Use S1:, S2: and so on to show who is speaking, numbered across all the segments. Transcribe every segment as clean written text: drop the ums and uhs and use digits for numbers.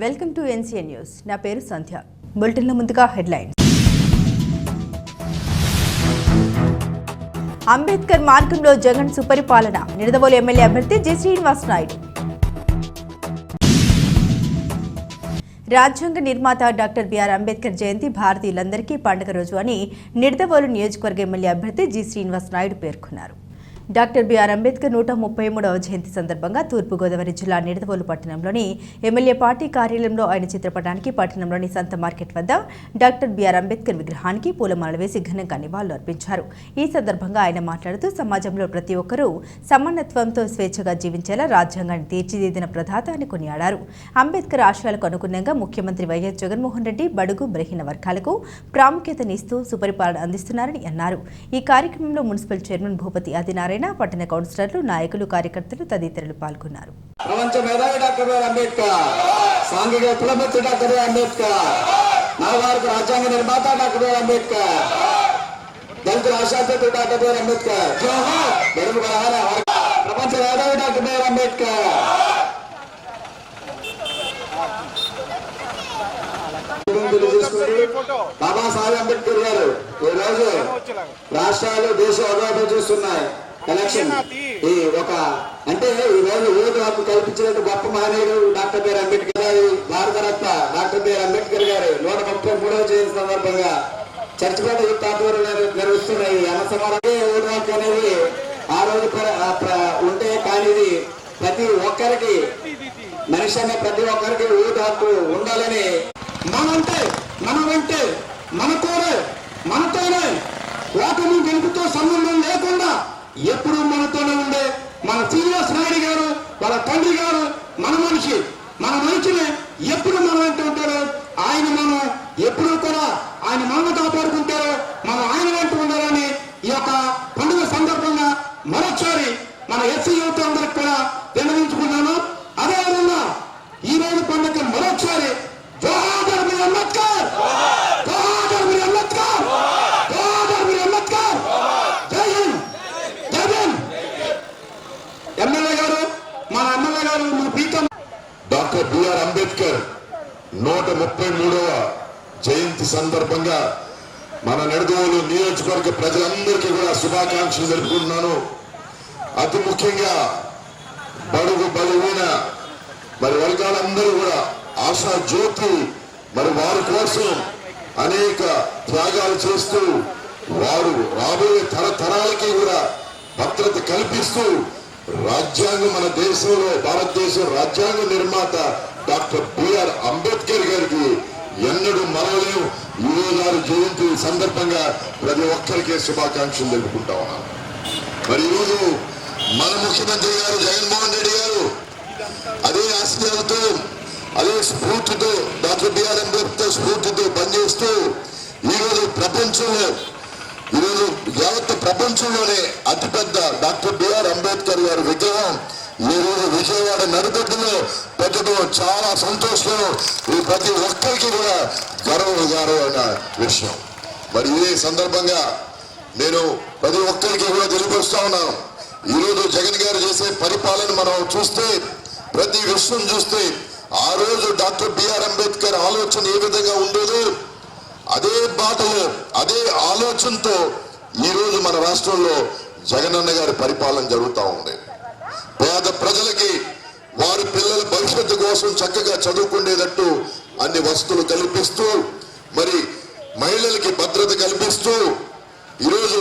S1: Welcome to NCN news. నా పేరు సంధ్య. బులెటిన్ల ముందుగా హెడ్లైన్స్. అంబేద్కర్ మార్గంలో జగన్ సుపరిపాలన, నిడదవోలు ఎమ్మెల్యే అభ్యర్థి జి. శ్రీనివాస్ నాయుడు. రాజ్యాంగ నిర్మాత డాక్టర్ బిఆర్ అంబేద్కర్ జయంతి భారతీయులందరికీ పండుగ రోజు అని నిడదవోలు నియోజకవర్గ ఎమ్మెల్యే అభ్యర్థి జి. శ్రీనివాస్ నాయుడు పేర్కొన్నారు. డాక్టర్ బిఆర్ అంబేద్కర్ 133వ జయంతి సందర్భంగా తూర్పుగోదావరి జిల్లా నిడదవోలు పట్టణంలోని ఎమ్మెల్యే పార్టీ కార్యాలయంలో ఆయన చిత్రపటానికి పట్టణంలోని సంత మార్కెట్ వద్ద డాక్టర్ బిఆర్ అంబేద్కర్ విగ్రహానికి పూలమాల వేసి ఘనంగా నివాళులు అర్పించారు. ఈ సందర్భంగా ఆయన మాట్లాడుతూ సమాజంలో ప్రతి ఒక్కరూ సమానత్వంతో స్వేచ్ఛగా జీవించేలా రాజ్యాంగాన్ని తీర్చిదిద్దిన ప్రదాత అని కొనియాడారు. అంబేద్కర్ ఆశయాలకు అనుగుణంగా ముఖ్యమంత్రి వైఎస్ జగన్మోహన్ రెడ్డి బడుగు బలహీన వర్గాలకు ప్రాముఖ్యతనిస్తూ సుపరిపాలన అందిస్తున్నారని అన్నారు. ఈ కార్యక్రమంలో మున్సిపల్ చైర్మన్ భూపతి ఆదినారాయణ, పట్టణ కౌన్సిలర్లు, నాయకులు, కార్యకర్తలు తదితరులు పాల్గొన్నారు.
S2: ప్రపంచ మేధావి డాక్టర్ బిఆర్ అంబేద్కర్, సాంఘిక విప్లవవేత్త డాక్టర్ బిఆర్ అంబేద్కర్, నవభారత రాజ్యాంగ నిర్మాత డాక్టర్ బిఆర్ అంబేద్కర్, దళిత రాష్ట్రాధ్యక్షుడు డాక్టర్ బిఆర్ అంబేద్కర్, బడుగు బలహీన ప్రపంచ మేధావి డాక్టర్ బిఆర్ అంబేద్కర్. బాబాసాహెబ్ అంబేద్కర్ గారు ఈ రోజు రాష్ట్రాలు దేశం అభివృద్ధి చూస్తున్నాయి. ఎలక్షన్ ఈ ఒక అంటే ఈ రోజు ఓటు హక్కు కల్పించిన గొప్ప మహనీయుడు డాక్టర్ బిఆర్ అంబేద్కర్ గారి భారతరత్న డాక్టర్ బిఆర్ అంబేద్కర్ గారి 133వ జయంతి సందర్భంగా చర్చిపేట యూత్ ఆధ్వర్యంలో నిర్వహిస్తున్న ఈ అన్నసమారాధన ఓటు హక్కు అనేది ఆ రోజు ఉంటే కానీ ప్రతి ఒక్కరికి మనిషి అనే ప్రతి ఒక్కరికి ఓటు హక్కు ఉండాలని మనమంటే మనతోనే ఓటమి గెలుపుతో సంబంధం లేకుండా ఎప్పుడు మనతోనే ఉండే మన శ్రీనివాస్ నాయుడు గారు, వాళ్ళ తండ్రి గారు మన మనిషిని ఎప్పుడు మనం వెంట ఉంటారో ఆయన మనం ఎప్పుడు కూడా ఆయన మనల్ని కాపాడుకుంటారో మనం ఆయన వెంట ఉండాలని ఈ యొక్క పండుగ సందర్భంగా మరొకసారి మన ఎస్సీ యువత అందరికి కూడా విన్నవించుకున్నాను. అదేవిధంగా ఈ రోజు పండుగ మరొకసారి జోహార్ బిఆర్ అంబేద్కర్, జోహార్ బిఆర్ అంబేద్కర్, జోహార్ బిఆర్ అంబేద్కర్. జై హింద్, జై హింద్. ఎమ్మెల్యే గారు మన పీఠం
S3: డాక్టర్ బిఆర్ అంబేద్కర్ 133వ జయంతి సందర్భంగా మన నిడదవోలు నియోజకవర్గ ప్రజలందరికీ కూడా శుభాకాంక్షలు జరుపుకుంటున్నాను. అతి ముఖ్యంగా బడుగు బలహీన మరి వర్గాలందరూ కూడా ఆశా జ్యోతి మరి వారి కోసం అనేక త్యాగాలు చేస్తూ వారు రాబోయే తరతరాలకి కూడా భద్రత కల్పిస్తూ రాజ్యాంగం మన దేశంలో భారతదేశం రాజ్యాంగ నిర్మాత డాక్టర్ బిఆర్ అంబేద్కర్ గారికి ఎన్నడూ మరవలేము. 26 జయంతి సందర్భంగా ప్రతి ఒక్కరికి శుభాకాంక్షలు తెలుపుకుంటా ఉన్నాను. మరి ఈరోజు మన ముఖ్యమంత్రి గారు జగన్మోహన్ రెడ్డి గారు అదే ఆశయాలతో అదే స్ఫూర్తితో డాక్టర్ బిఆర్ అంబేద్కర్ స్ఫూర్తితో పనిచేస్తూ ఈరోజు యావత్ ప్రపంచంలోనే అతిపెద్ద డాక్టర్ బిఆర్ అంబేద్కర్ గారి విగ్రహం ఈ రోజు విజయవాడ నడిబొడ్డులో పెట్టడం చాలా సంతోషం. ఈ ప్రతి ఒక్కరికి కూడా గర్వమైన విషయం. మరి ఇదే సందర్భంగా నేను ప్రతి ఒక్కరికి కూడా తెలియపరుస్తా ఉన్నాను. ఈరోజు జగన్ గారు చేసే పరిపాలన మనం చూస్తే, ప్రతి విషయం చూస్తే ఆ రోజు డాక్టర్ బిఆర్ అంబేద్కర్ ఆలోచన ఏ విధంగా ఉండేదో అదే బాటలో అదే ఆలోచనతో ఈరోజు మన రాష్ట్రంలో జగనన్న గారి పరిపాలన జరుగుతూ ఉంది. పేద ప్రజలకి వారి పిల్లల భవిష్యత్తు కోసం చక్కగా చదువుకునేటట్టు అన్ని వసతులు కల్పిస్తూ, మరి మహిళలకి భద్రత కల్పిస్తూ ఈరోజు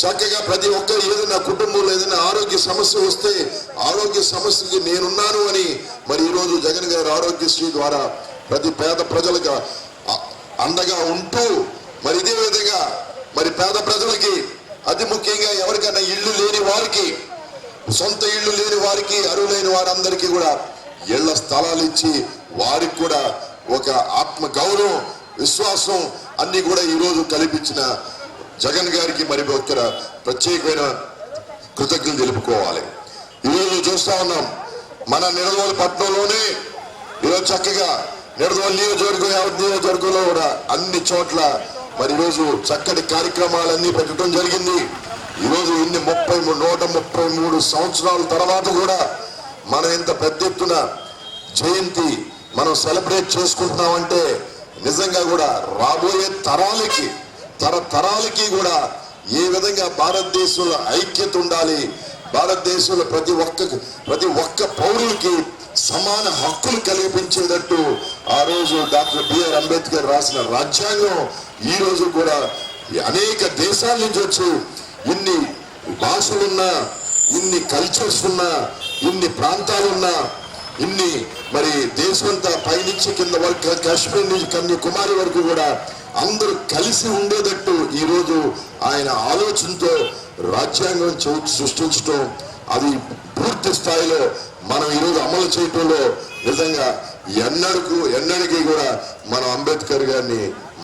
S3: చక్కగా ప్రతి ఒక్కరు ఏదైనా కుటుంబంలో ఏదైనా ఆరోగ్య సమస్య వస్తే ఆరోగ్య సమస్యకి నేనున్నాను అని మరి ఈరోజు జగన్ గారి ఆరోగ్యశ్రీ ద్వారా ప్రతి పేద ప్రజలకు అండగా ఉంటూ, మరి ఇదే విధంగా మరి పేద ప్రజలకి అతి ముఖ్యంగా ఎవరికైనా ఇల్లు లేని వారికి, సొంత ఇల్లు లేని వారికి, అరువులైన వారందరికీ కూడా ఇళ్ల స్థలాలు ఇచ్చి వారికి కూడా ఒక ఆత్మ గౌరవం, విశ్వాసం అన్ని కూడా ఈరోజు కల్పించిన జగన్ గారికి మరి ఒక్క ప్రత్యేకమైన కృతజ్ఞతలు తెలుపుకోవాలి. ఈరోజు చూస్తా ఉన్నాం మన నిడదవోలు పట్టణంలోనే ఈరోజు చక్కగా నిడదవోలు నియోజకవర్గంలో కూడా అన్ని చోట్ల మరి ఈరోజు చక్కటి కార్యక్రమాలన్నీ పెట్టడం జరిగింది. ఈరోజు 133 సంవత్సరాల తర్వాత కూడా మనం ఇంత పెద్ద ఎత్తున జయంతి మనం సెలబ్రేట్ చేసుకుంటున్నామంటే నిజంగా కూడా రాబోయే తరాలకి కూడా ఏ విధంగా భారతదేశంలో ఐక్యత ఉండాలి, భారతదేశంలో ప్రతి ఒక్క పౌరులకి సమాన హక్కులు కల్పించేటట్టు ఆ రోజు డాక్టర్ బిఆర్ అంబేద్కర్ రాసిన రాజ్యాంగం ఈ రోజు కూడా అనేక దేశాల నుంచి వచ్చి ఇన్ని భాషలున్నా, ఇన్ని కల్చర్స్ ఉన్నా, ఇన్ని ప్రాంతాలున్నా, ఇన్ని మరి దేశమంతా పైనుంచి కింద వరకు కాశ్మీర్ నుంచి కన్యాకుమారి వరకు కూడా అందరూ కలిసి ఉండేటట్టు ఈరోజు ఆయన ఆలోచనతో రాజ్యాంగం సృష్టించడం, అది పూర్తి స్థాయిలో మనం ఈరోజు అమలు చేయటంలో నిజంగా ఎన్నడికి కూడా మనం అంబేద్కర్ గారిని